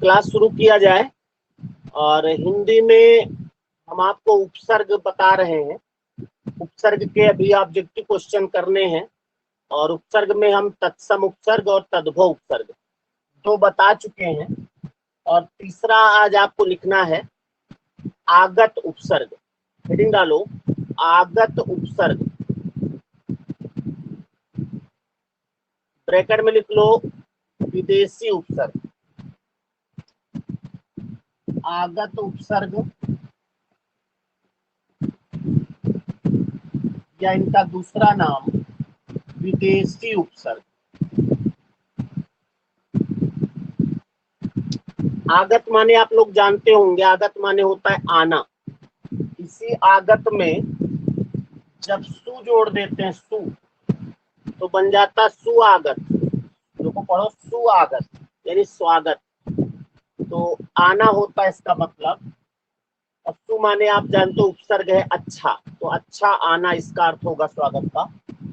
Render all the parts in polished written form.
Class शुरू किया जाए। और हिंदी में हम आपको उपसर्ग बता रहे हैं। उपसर्ग के अभी ऑब्जेक्टिव क्वेश्चन करने हैं, और उपसर्ग में हम तत्सम उपसर्ग और तद्भव उपसर्ग दो बता चुके हैं। और तीसरा आज आपको लिखना है आगत उपसर्ग। हेडिंग डालो, आगत उपसर्ग। ब्रैकेट में लिख लो विदेशी उपसर्ग। आगत उपसर्ग या इनका दूसरा नाम विदेशी उपसर्ग। आगत माने आप लोग जानते होंगे, आगत माने होता है आना। इसी आगत में जब सु जोड़ देते हैं, सु, तो बन जाता सुआगत। देखो पढ़ो, सुआगत यानी स्वागत। तो आना होता है इसका मतलब। और सु माने आप जानते हो उपसर्ग है अच्छा, तो अच्छा आना इसका अर्थ होगा स्वागत का।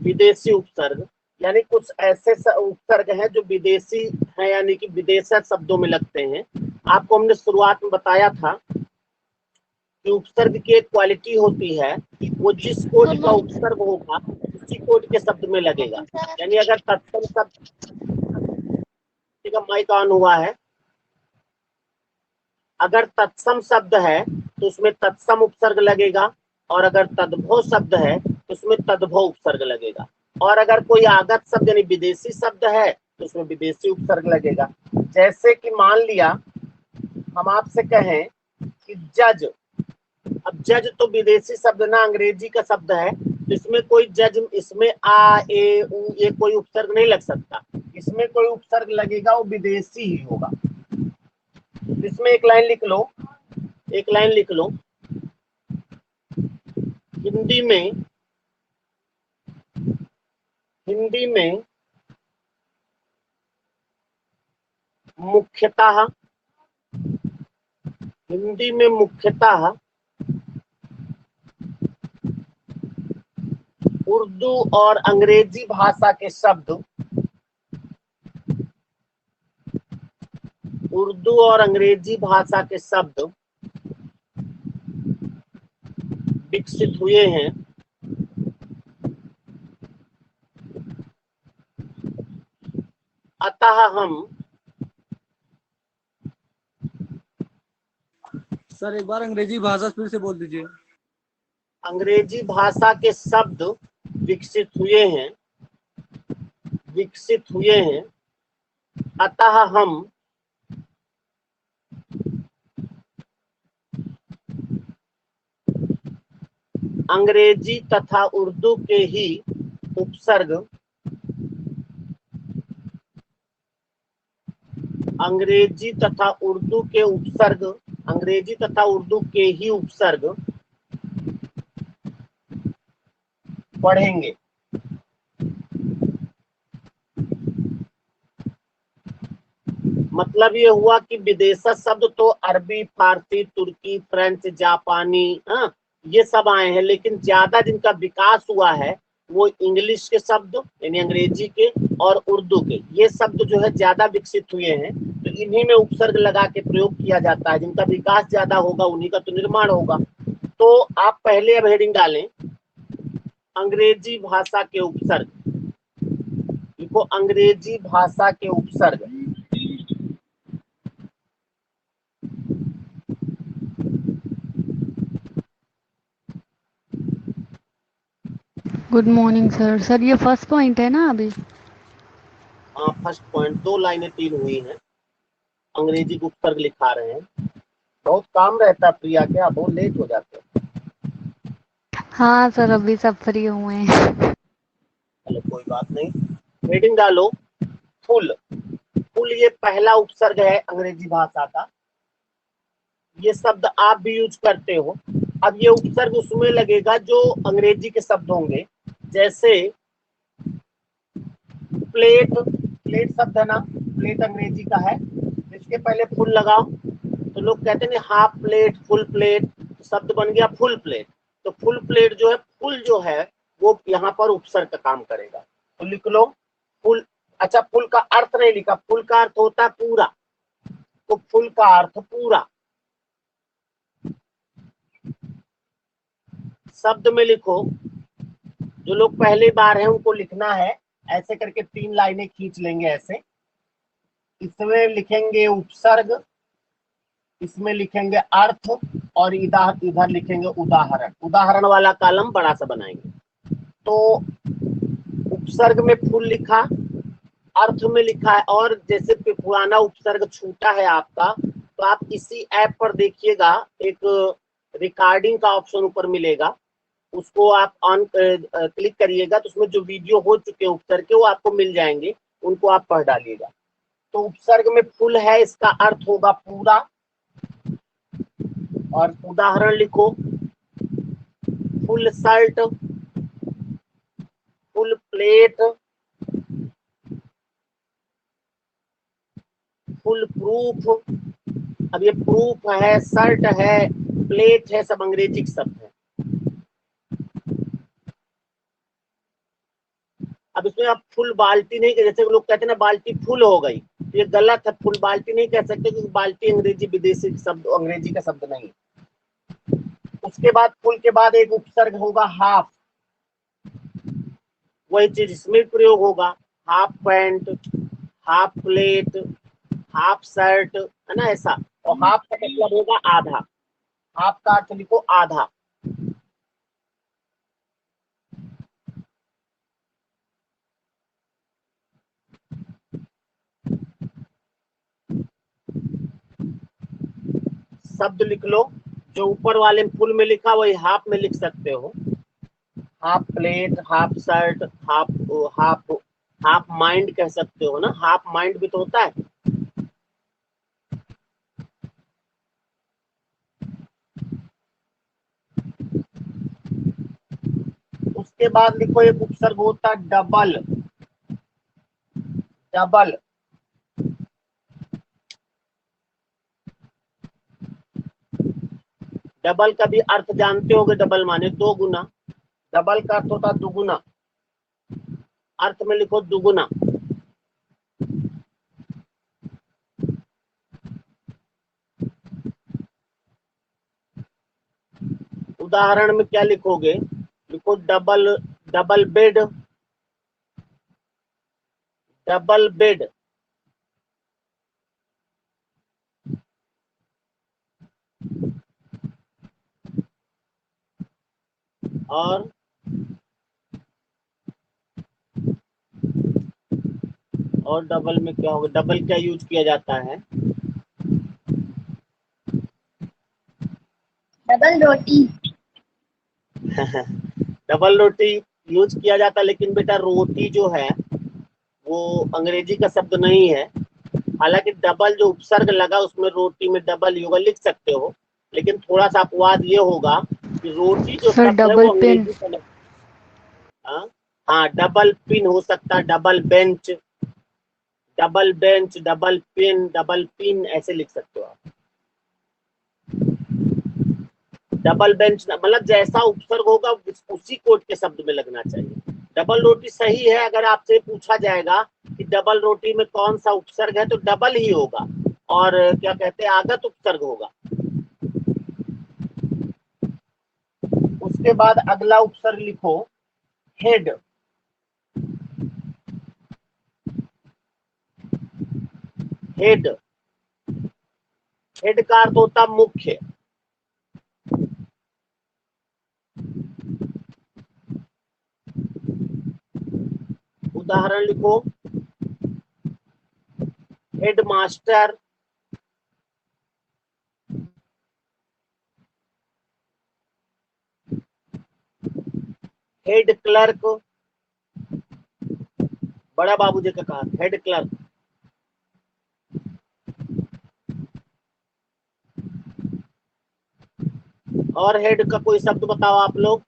विदेशी उपसर्ग यानी कुछ ऐसे उपसर्ग हैं जो विदेशी हैं, यानी कि विदेशज शब्दों में लगते हैं। आपको हमने शुरुआत में बताया था कि उपसर्ग की एक क्वालिटी होती है, वो जिस कोड का उपसर्ग होगा उसी कोड के शब्द में लगेगा। यानी अगर तत्सम शब्द, माइक ऑन हुआ है, अगर तत्सम शब्द है तो उसमें तत्सम उपसर्ग लगेगा, और अगर तद्भव शब्द है तो उसमें तद्भव उपसर्ग लगेगा। और अगर कोई आगत शब्द यानी विदेशी शब्द है तो उसमें विदेशी उपसर्ग लगेगा। जैसे कि मान लिया हम आपसे कहें कि जज, अब जज तो विदेशी शब्द ना, अंग्रेजी का शब्द है, तो इसमें कोई जज, इसमें आ ए उ ये कोई उपसर्ग नहीं लग सकता। इसमें कोई उपसर्ग लगेगा वो विदेशी ही होगा। इसमें एक लाइन लिख लो, एक लाइन लिख लो, हिंदी में, हिंदी में मुख्यतः, हिंदी में मुख्यतः उर्दू और अंग्रेजी भाषा के शब्द, उर्दू और अंग्रेजी भाषा के शब्द विकसित हुए हैं। अतः हम, सर एक बार अंग्रेजी भाषा फिर से बोल दीजिए। अंग्रेजी भाषा के शब्द विकसित हुए हैं, विकसित हुए हैं। अतः हम अंग्रेजी तथा उर्दू के ही उपसर्ग, अंग्रेजी तथा उर्दू के उपसर्ग, अंग्रेजी तथा उर्दू के ही उपसर्ग पढ़ेंगे। मतलब ये हुआ कि विदेशी शब्द तो अरबी, फारसी, तुर्की, फ्रेंच, जापानी, ये सब आए हैं, लेकिन ज्यादा जिनका विकास हुआ है वो इंग्लिश के शब्द यानी अंग्रेजी के और उर्दू के, ये शब्द जो है ज्यादा विकसित हुए हैं। तो इन्हीं में उपसर्ग लगा के प्रयोग किया जाता है। जिनका विकास ज्यादा होगा उन्हीं का तो निर्माण होगा। तो आप पहले अब हेडिंग डालें अंग्रेजी भाषा के उपसर्ग। देखो अंग्रेजी भाषा के उपसर्ग, गुड मॉर्निंग सर। सर ये फर्स्ट पॉइंट है ना अभी? फर्स्ट पॉइंट, 2 लाइनें 3 हुई हैं, अंग्रेजी के उपसर्ग लिखा रहे हैं। बहुत काम रहता है प्रिया, क्या बहुत लेट हो जाते हैं। हाँ सर अभी सब फ्री हुए हैं। चलो कोई बात नहीं। हेडिंग डालो फुल। फुल ये पहला उपसर्ग है अंग्रेजी भाषा का, ये शब्द आप भी यूज करते हो। अब ये उपसर्ग उसमें लगेगा जो अंग्रेजी के शब्द होंगे। जैसे प्लेट, प्लेट शब्द है ना, प्लेट अंग्रेजी का है, इसके पहले फुल लगाओ तो लोग कहते हैं हाफ प्लेट, फुल प्लेट, तो शब्द बन गया फुल प्लेट। तो फुल प्लेट जो है, फुल जो है वो यहाँ पर उपसर्ग का काम करेगा। तो लिख लो फुल। अच्छा फुल का अर्थ नहीं लिखा, फुल का अर्थ होता है पूरा, तो फुल का अर्थ पूरा। शब्द में लिखो, जो लोग पहली बार हैं उनको लिखना है, ऐसे करके 3 लाइनें खींच लेंगे ऐसे। इसमें लिखेंगे उपसर्ग, इसमें लिखेंगे अर्थ, और इधर इधर लिखेंगे उदाहरण। उदाहरण वाला कॉलम बड़ा सा बनाएंगे। तो उपसर्ग में फुल लिखा, अर्थ में लिखा है, और जैसे पुराना उपसर्ग छूटा है आपका, तो आप इसी ऐप पर देखिएगा, एक रिकॉर्डिंग का ऑप्शन ऊपर मिलेगा, उसको आप ऑन क्लिक करिएगा, तो उसमें जो वीडियो हो चुके हैं उपसर्ग के वो आपको मिल जाएंगे, उनको आप पढ़ डालिएगा। तो उपसर्ग में फुल है, इसका अर्थ होगा पूरा। और उदाहरण लिखो, full shirt, full plate, full proof. अब ये प्रूफ है, शर्ट है, प्लेट है, सब अंग्रेजी शब्द है। अब इसमें आप फुल बाल्टी नहीं, जैसे लोग कहते हैं ना बाल्टी फुल हो गई, तो ये गलत है। फुल बाल्टी नहीं कह सकते, क्योंकि बाल्टी अंग्रेजी विदेशी शब्द, अंग्रेजी का शब्द नहीं है। उसके बाद फुल के बाद एक उपसर्ग होगा हाफ, वही चीज इसमें प्रयोग होगा। Half pant, half plate, half shirt, है ना ऐसा। और हाफ का मतलब होगा आधा। हाफ का अर्थ लिखो आधा। शब्द लिख लो, जो ऊपर वाले फुल में लिखा वही हाफ में लिख सकते हो। Half plate, half shirt, half half half mind कह सकते हो ना, हाफ माइंड भी तो होता है। उसके बाद लिखो, एक उपसर्ग होता है डबल। डबल डबल का भी अर्थ जानते होगे, डबल माने दो गुना। डबल का अर्थ होता है दुगुना। अर्थ में लिखो दुगुना। उदाहरण में क्या लिखोगे, लिखो double, double bed, double bed. और डबल में क्या होगा, डबल क्या यूज किया जाता है? डबल रोटी। डबल रोटी यूज किया जाता है, लेकिन बेटा रोटी जो है वो अंग्रेजी का शब्द नहीं है। हालांकि डबल जो उपसर्ग लगा उसमें रोटी में डबल ही होगा, लिख सकते हो, लेकिन थोड़ा सा अपवाद ये होगा कि रोटी जो सर शब्द है डबल वो पेन। अंग्रेजी का नहीं। हाँ, डबल पिन हो सकता है, double bench, double bench, double pin, double pin, ऐसे लिख सकते हो आप। डबल बेंच मतलब जैसा उपसर्ग होगा उसी कोड के शब्द में लगना चाहिए। डबल रोटी सही है। अगर आपसे पूछा जाएगा कि डबल रोटी में कौन सा उपसर्ग है, तो डबल ही होगा, और क्या कहते हैं आगत उपसर्ग होगा। उसके बाद अगला उपसर्ग लिखो हेड। हेड, हेड का अर्थ होता मुख्य। उदाहरण लिखो, हेड मास्टर, हेड क्लर्क, बड़ा बाबूजी का कहा हेड क्लर्क। और हेड का कोई शब्द बताओ आप लोग।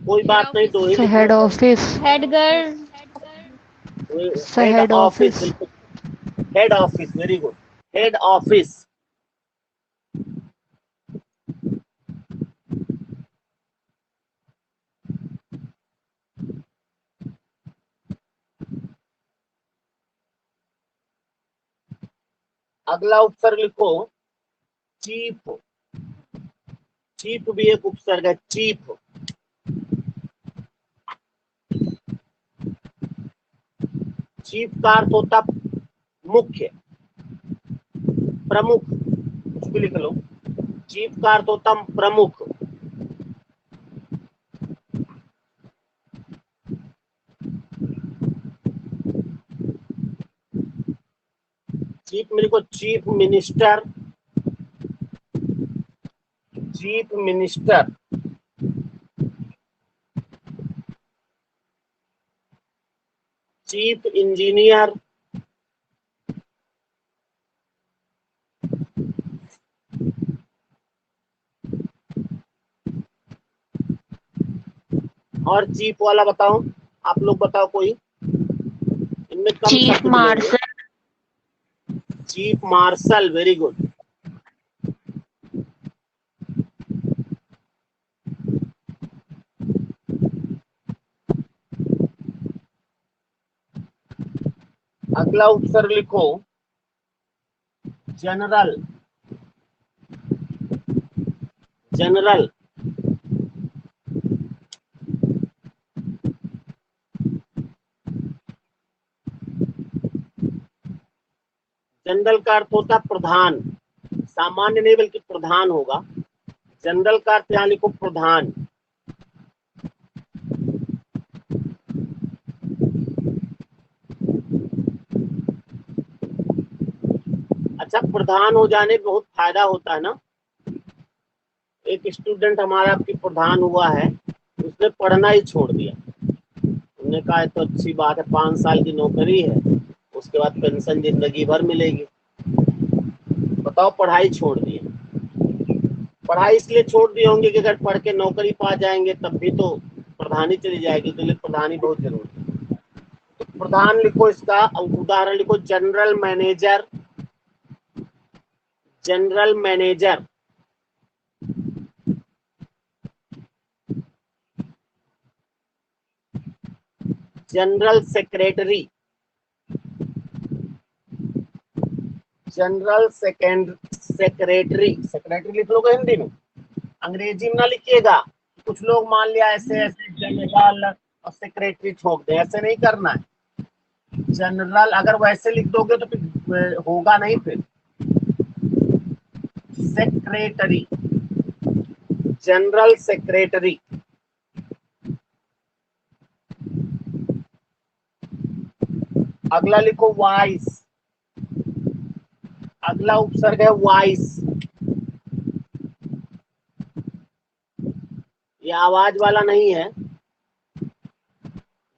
कोई बात नहीं, दो ही हेड लिखो। Office. Head girl. Head head office, office. बिल्कुल, head office, very good, head office. अगला उपसर्ग लिखो चीफ। चीफ भी एक उपसर्ग है, चीफ। चीफ का अर्थ होता मुख्य, प्रमुख, कुछ भी लिख लो। चीफ का अर्थ होता प्रमुख। चीफ मेरे को chief minister, chief minister, chief engineer, और चीफ वाला बताओ, आप लोग बताओ कोई, इनमें कम चीफ शब्द मिलेंगे। Marshal, chief marshal, very good. अगला उपसर्ग लिखो जनरल। जनरल जनरल का अर्थ होता प्रधान, सामान्य नहीं बल्कि प्रधान होगा। जनरल का अर्थ यहाँ लिखो प्रधान। अच्छा, प्रधान हो जाने में बहुत फायदा होता है ना। एक स्टूडेंट हमारा आपकी प्रधान हुआ है, उसने पढ़ना ही छोड़ दिया। हमने कहा है तो अच्छी बात है, 5 साल की नौकरी है, उसके बाद पेंशन जिंदगी भर मिलेगी। बताओ, पढ़ाई छोड़ दी। पढ़ाई इसलिए छोड़ दिए होंगे कि अगर पढ़ के नौकरी पा जाएंगे तब भी तो प्रधानी चली जाएगी, तो लिए प्रधानी बहुत जरूरी है। तो प्रधान लिखो, इसका उदाहरण लिखो general manager. General manager, general secretary, general secretary. Secretary लिख लोगे हिंदी में, अंग्रेजी में ना लिखिएगा। कुछ लोग मान लिया ऐसे ऐसे जनरल और सेक्रेटरी ठोक दे, ऐसे नहीं करना है। जनरल अगर वैसे लिख दोगे तो फिर होगा नहीं। फिर सेक्रेटरी, जनरल सेक्रेटरी। अगला लिखो वाइस। अगला उपसर्ग है वाइस। ये आवाज वाला नहीं है।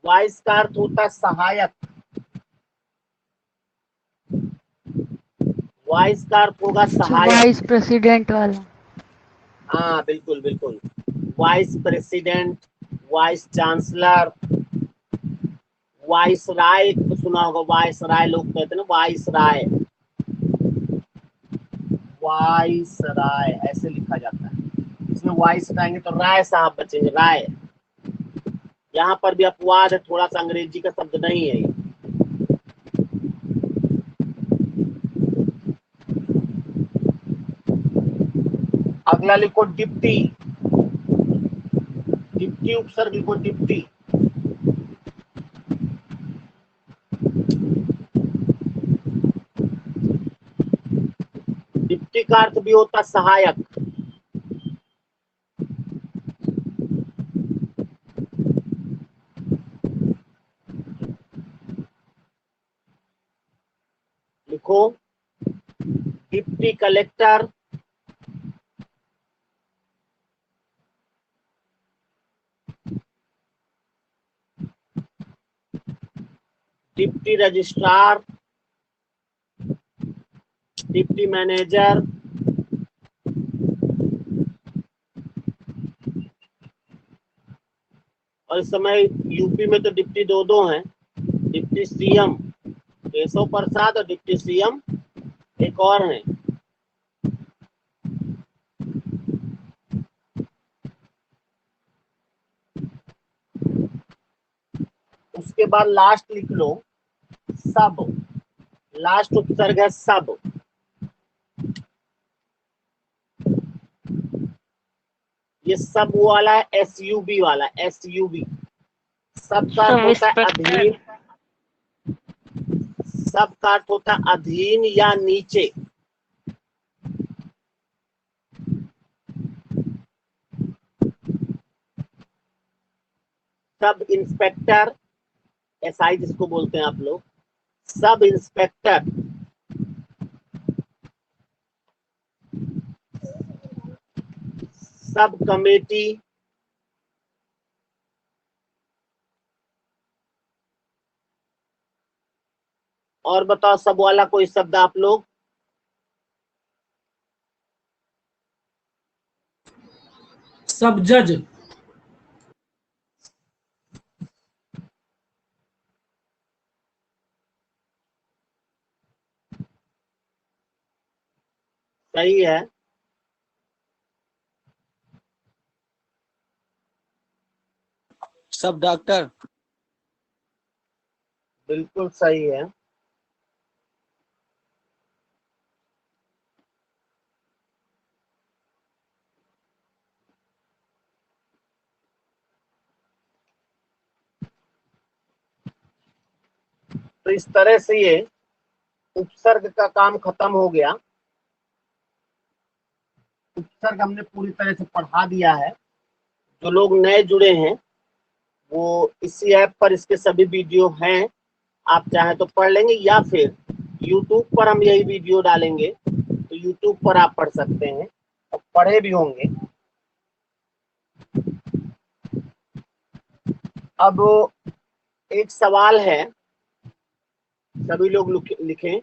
वाइस का अर्थ होता है सहायक। वाइस का अर्थ होगा सहायक। वाइस प्रेसिडेंट वाला। हाँ बिल्कुल बिल्कुल, vice president, vice chancellor, viceroy तो सुना होगा। वाइस राय लोग कहते हैं ना, वाइस राय। वाइस राय ऐसे लिखा जाता है, इसमें वाइस हटाएंगे तो राय साहब बचेंगे, राय। यहाँ पर भी अपवाद है, थोड़ा सा अंग्रेजी का शब्द नहीं है ये। अगला लिखो डिप्टी। डिप्टी उपसर्ग लिखो डिप्टी। डिप्टी का अर्थ भी होता सहायक। लिखो deputy collector, deputy registrar, deputy manager, और इस समय यूपी में तो डिप्टी दो हैं, डिप्टी सीएम केशव प्रसाद और डिप्टी सीएम एक और हैं। उसके बाद लास्ट लिख लो सब। लास्ट उपसर्ग है सब। ये सब वाला है, SUB वाला, SUB सब का अर्थ होता है अधीन, सब का अर्थ होता है अधीन या नीचे। सब इंस्पेक्टर, SI जिसको बोलते हैं आप लोग, सब इंस्पेक्टर, सब कमेटी, और बताओ सब वाला कोई शब्द आप लोग। सब जज, सही है, सब डॉक्टर। बिल्कुल सही है। तो इस तरह से ये उपसर्ग का काम खत्म हो गया। उपसर्ग हमने पूरी तरह से पढ़ा दिया है। जो लोग नए जुड़े हैं वो इसी ऐप पर इसके सभी वीडियो हैं, आप चाहे तो पढ़ लेंगे, या फिर YouTube पर हम यही वीडियो डालेंगे तो YouTube पर आप पढ़ सकते हैं और पढ़े भी होंगे। अब एक सवाल है, सभी लोग लिखें।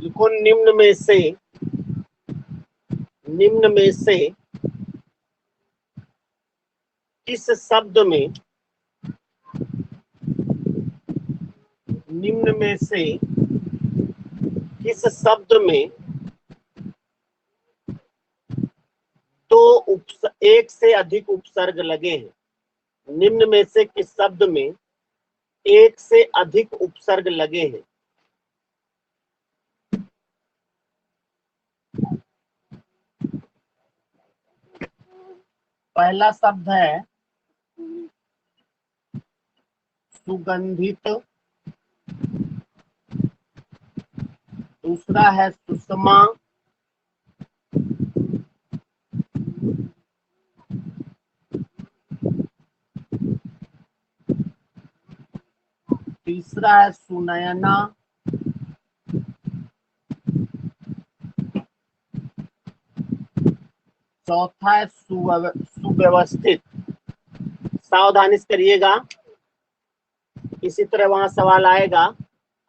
लिखो निम्न में से किस शब्द में, निम्न में से किस शब्द में तो एक से अधिक उपसर्ग लगे हैं। निम्न में से किस शब्द में एक से अधिक उपसर्ग लगे हैं। पहला शब्द है सुगंधित, दूसरा है सुषमा, तीसरा है सुनयना, चौथा है सुव्यवस्थित। सावधानी से करिएगा, इसी तरह वहां सवाल आएगा,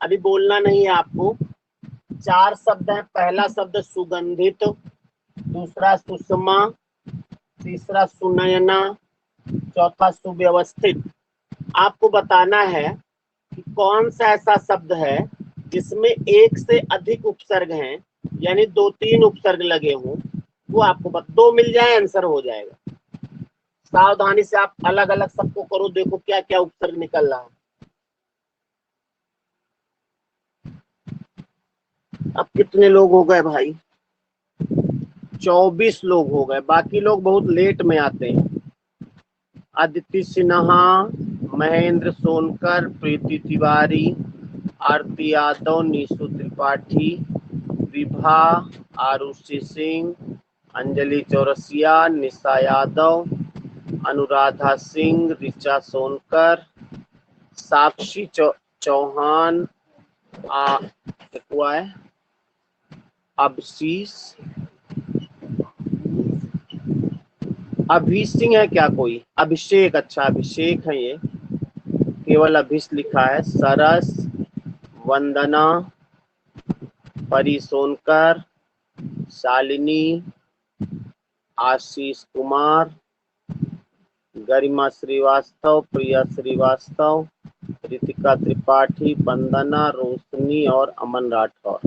अभी बोलना नहीं है आपको। 4 शब्द हैं, पहला शब्द सुगंधित, दूसरा सुषमा, तीसरा सुनयना, चौथा सुव्यवस्थित। आपको बताना है कि कौन सा ऐसा शब्द है जिसमें एक से अधिक उपसर्ग हैं, यानी 2-3 उपसर्ग लगे हों, वो आपको 2 मिल जाए आंसर हो जाएगा। सावधानी से आप अलग अलग सबको करो, देखो क्या क्या उपसर्ग निकल रहा है। अब कितने लोग हो गए भाई? 24 लोग हो गए, बाकी लोग बहुत लेट में आते हैं। अदिति सिन्हा, महेंद्र सोनकर, प्रीति तिवारी, आरती यादव, निशु त्रिपाठी, विभा, आरुषि सिंह, अंजलि चौरसिया, निशा यादव, अनुराधा सिंह, ऋचा सोनकर, साक्षी चौहान, अभिशीष, अभी सिंह है क्या कोई? अभिषेक, अच्छा अभिषेक है, ये केवल अभिष लिखा है। सरस, वंदना, परी सोनकर, शालिनी, आशीष कुमार, गरिमा श्रीवास्तव, प्रिया श्रीवास्तव, रितिका त्रिपाठी, वंदना, रोशनी और अमन राठौर।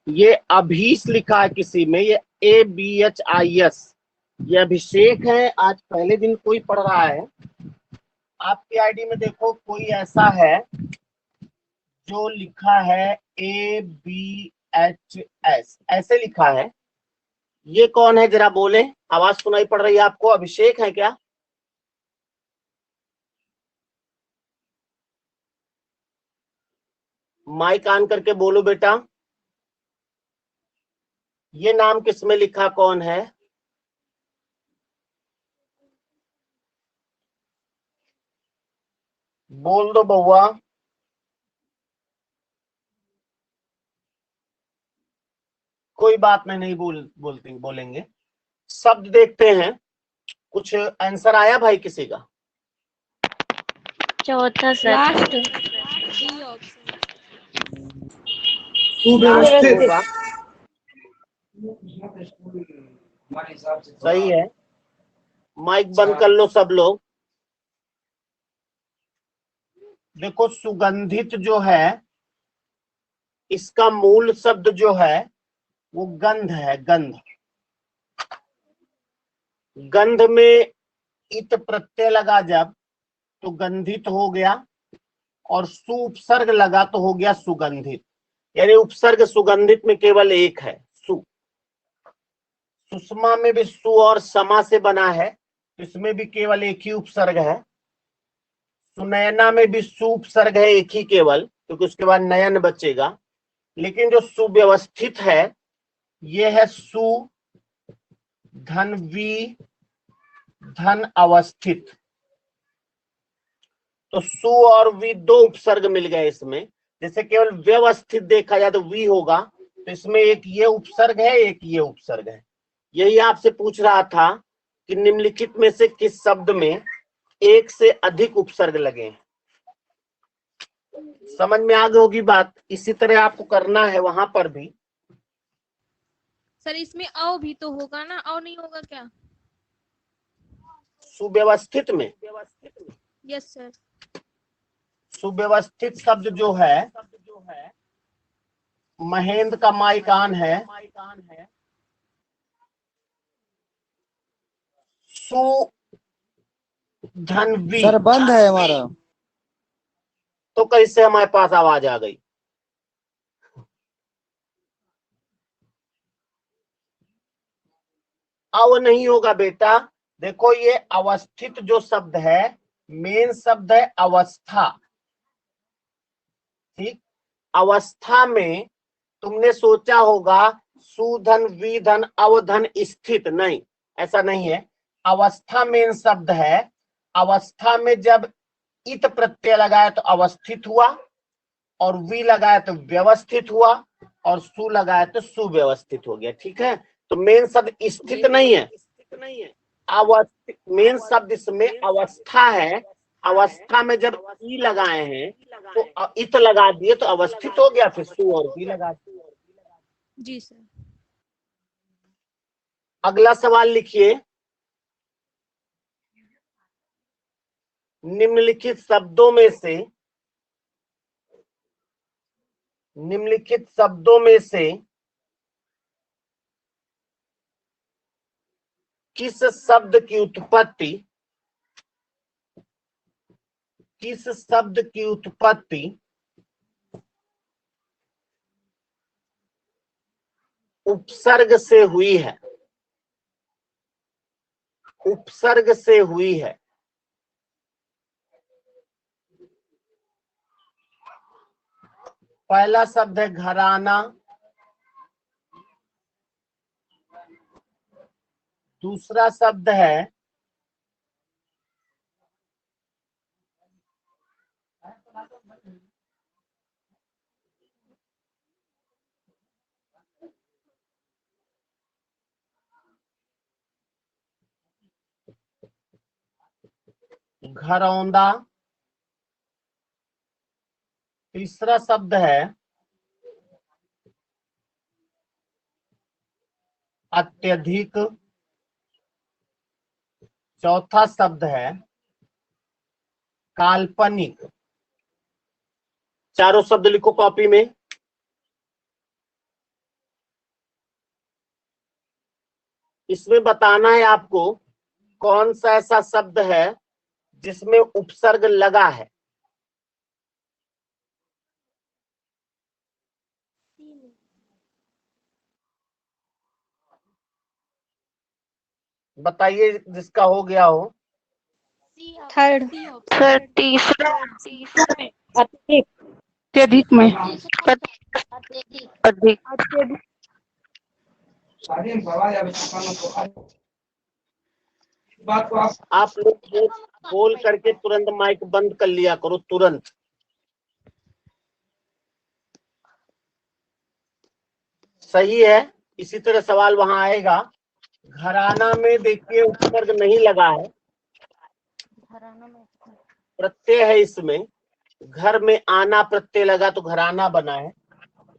ये अभीश लिखा है किसी में, ये ABHIS, ये अभिषेक है। आज पहले दिन कोई पढ़ रहा है। आपकी आईडी में देखो कोई ऐसा है जो लिखा है ABHS, ऐसे लिखा है। ये कौन है जरा बोले, आवाज सुनाई पड़ रही है आपको? अभिषेक है क्या? माइक ऑन करके बोलो बेटा। ये नाम किसमें लिखा, कौन है? बोल दो बउआ। कोई बात नहीं बोलेंगे। शब्द देखते हैं, कुछ आंसर आया भाई किसी का? चौथा सर। लास्ट लास्ट होगा। सही है। माइक बंद कर लो सब लोग। देखो सुगंधित जो है, इसका मूल शब्द जो है वो गंध है, गंध। गंध में इत प्रत्यय लगा जब तो गंधित हो गया, और सु उपसर्ग लगा तो हो गया सुगंधित। यानी उपसर्ग सुगंधित में केवल एक है, सु। सुषमा में भी सु और समा से बना है, इसमें भी केवल एक ही उपसर्ग है। सुनयना में भी सु उपसर्ग है एक ही केवल, क्योंकि उसके बाद नयन बचेगा। लेकिन जो सुव्यवस्थित है ये है सु धन वी धन अवस्थित। तो सु और वी दो उपसर्ग मिल गए इसमें। जैसे केवल व्यवस्थित देखा जाए तो वी होगा, तो इसमें एक ये उपसर्ग है, एक ये उपसर्ग है। यही आपसे पूछ रहा था कि निम्नलिखित में से किस शब्द में एक से अधिक उपसर्ग लगे हैं। समझ में आ गई होगी बात। इसी तरह आपको करना है वहां पर भी। सर इसमें औ भी तो होगा ना, औ नहीं होगा क्या? सुव्यवस्थित में, यस सर। सुव्यवस्थित शब्द जो है, महेंद्र का माइक ऑन है। सु धन वी सर बंद है हमारा। तो कैसे हमारे पास आवाज आ गई? अव नहीं होगा बेटा। देखो ये अवस्थित जो शब्द है, मेन शब्द है अवस्था। ठीक, अवस्था में तुमने सोचा होगा सुधन विधन अवधन स्थित, नहीं, ऐसा नहीं है। अवस्था मेन शब्द है। अवस्था में जब इत प्रत्यय लगाया तो अवस्थित हुआ, और वी लगाया तो व्यवस्थित हुआ, और सु लगाया तो सुव्यवस्थित हो गया। ठीक है, तो मेन शब्द स्थित नहीं है, अवस्थित मेन शब्द इसमें अवस्था है। अवस्था में जब ई लगाए हैं तो इत लगा दिए तो अवस्थित हो गया, फिर सु और वी लगा दिए। जी सर। अगला सवाल लिखिए। निम्नलिखित शब्दों में से किस शब्द की उत्पत्ति उपसर्ग से हुई है? उपसर्ग से हुई है। पहला शब्द है घराना, दूसरा शब्द है घरौंदा, तीसरा शब्द है अत्यधिक, चौथा शब्द है काल्पनिक। चारों शब्द लिखो कॉपी में। इसमें बताना है आपको कौन सा ऐसा शब्द है जिसमें उपसर्ग लगा है। बताइए जिसका हो गया हो। थर्ड सर तीसरा अत्यधिक में अधिक। आप लोग बोल करके तुरंत माइक बंद कर लिया करो तुरंत। सही है। इसी तरह सवाल वहां आएगा। घराना में देखिए उपसर्ग नहीं लगा है, प्रत्यय है इसमें। घर में आना प्रत्यय लगा तो घराना बना है।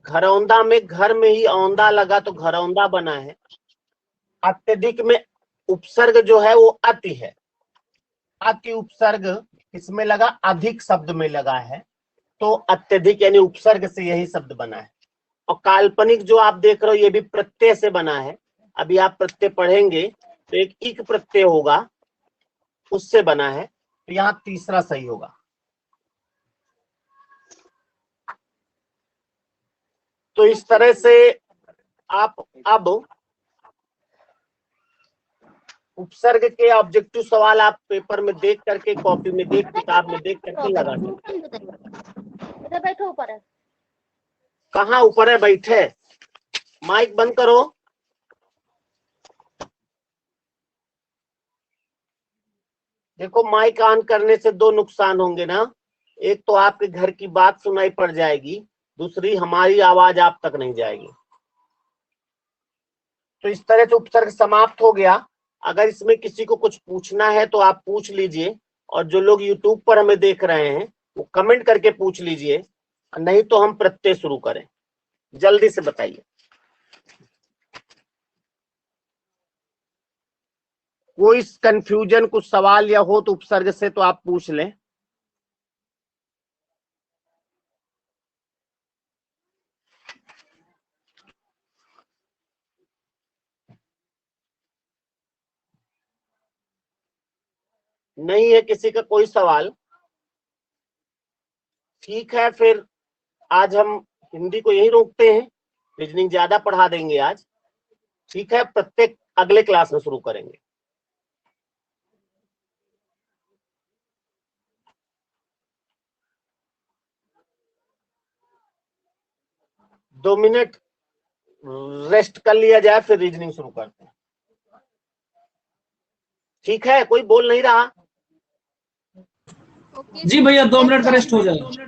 घरौंदा में घर में ही औंदा लगा तो घरौंदा बना है। अत्यधिक में उपसर्ग जो है वो अति है। अति उपसर्ग इसमें लगा, अधिक शब्द में लगा है, तो अत्यधिक यानी उपसर्ग से यही शब्द बना है। और काल्पनिक जो आप देख रहे हो ये भी प्रत्यय से बना है। अभी आप प्रत्यय पढ़ेंगे तो एक इक प्रत्यय होगा, उससे बना है, तो यहाँ तीसरा सही होगा। तो इस तरह से आप अब उपसर्ग के ऑब्जेक्टिव सवाल आप पेपर में देख करके, कॉपी में देख, किताब में देख करके लगा सकते। इधर बैठो ऊपर है। कहाँ ऊपर है बैठे? माइक बंद करो। देखो माइक ऑन करने से दो नुकसान होंगे ना। एक तो आपके घर की बात सुनाई पड़ जाएगी, दूसरी हमारी आवाज आप तक नहीं जाएगी। तो इस तरह से उपसर्ग समाप्त हो गया। अगर इसमें किसी को कुछ पूछना है तो आप पूछ लीजिए, और जो लोग यूट्यूब पर हमें देख रहे हैं वो कमेंट करके पूछ लीजिए, नहीं तो हम प्रत्यय शुरू करें। जल्दी से बताइए। कोई कंफ्यूजन, कुछ सवाल या हो तो उपसर्ग से तो आप पूछ लें। नहीं है किसी का कोई सवाल? ठीक है, फिर आज हम हिंदी को यही रोकते हैं, रीजनिंग ज्यादा पढ़ा देंगे आज। ठीक है, प्रत्येक अगले क्लास में शुरू करेंगे। दो मिनट रेस्ट कर लिया जाए, फिर रीजनिंग शुरू करते हैं। ठीक है, कोई बोल नहीं रहा? ओके जी भैया 2 मिनट का रेस्ट हो जाए।